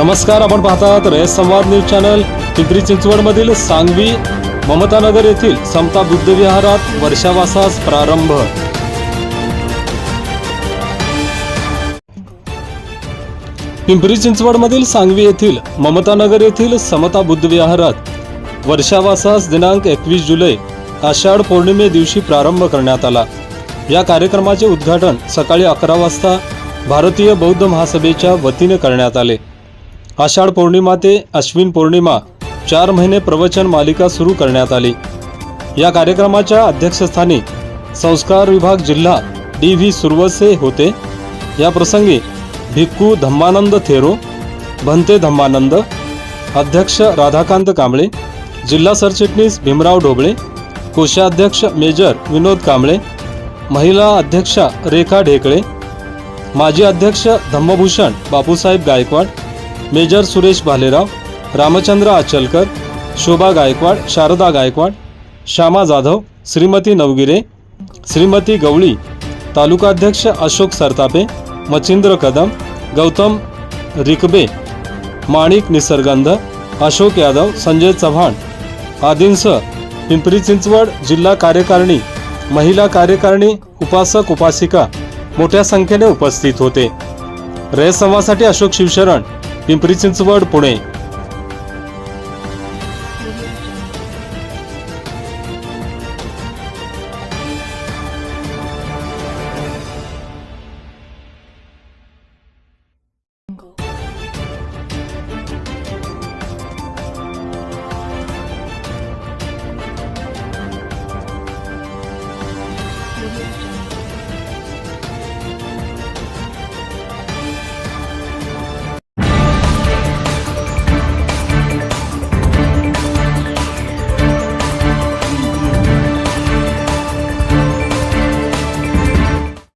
नमस्कार, आपण पाहतात रेस संवाद न्यूज चॅनल। पिंपरी चिंचवडमधील सांगवी ममतानगर येथील समता बुद्ध विहारात वर्षावासास प्रारंभ। पिंपरी चिंचवडमधील सांगवी येथील ममतानगर येथील समता बुद्ध विहारात वर्षावासास दिनांक 21 जुलै आषाढ पौर्णिमे दिवशी प्रारंभ करण्यात आला। या कार्यक्रमाचे उद्घाटन सकाळी 11 वाजता भारतीय बौद्ध महासभेच्या वतीने करण्यात आले। आषाढ पौर्णिमा ते अश्विन पौर्णिमा 4 महिने प्रवचन मालिका सुरू करण्यात आली। या कार्यक्रमाच्या अध्यक्षस्थानी संस्कार विभाग जिल्हा DV सुरवसे होते। या प्रसंगी भिक्खू धम्मानंद थेरो, भंते धम्मानंद, अध्यक्ष राधाकांत कांबळे, जिल्हा सरचिटणीस भीमराव ढोबळे, कोषाध्यक्ष मेजर विनोद कांबळे, महिला अध्यक्षा रेखा ढेकळे, माजी अध्यक्ष धम्मभूषण बापूसाहेब गायकवाड, मेजर सुरेश भालेराव, रामचंद्र आचलकर, शोभा गायकवाड, शारदा गायकवाड, श्यामा जाधव, श्रीमती नवगिरे, श्रीमती गवळी, तालुकाध्यक्ष अशोक सरतापे, मचिंद्र कदम, गौतम रिकबे, माणिक निसर्गंध, अशोक यादव, संजय चव्हाण आदींसह पिंपरी चिंचवड जिल्हा कार्यकारिणी, महिला कार्यकारिणी, उपासक उपासिका मोठ्या संख्येने उपस्थित होते। रेस संवादसाठी अशोक शिवशरण, पिंपरी चिंचवड, पुणे।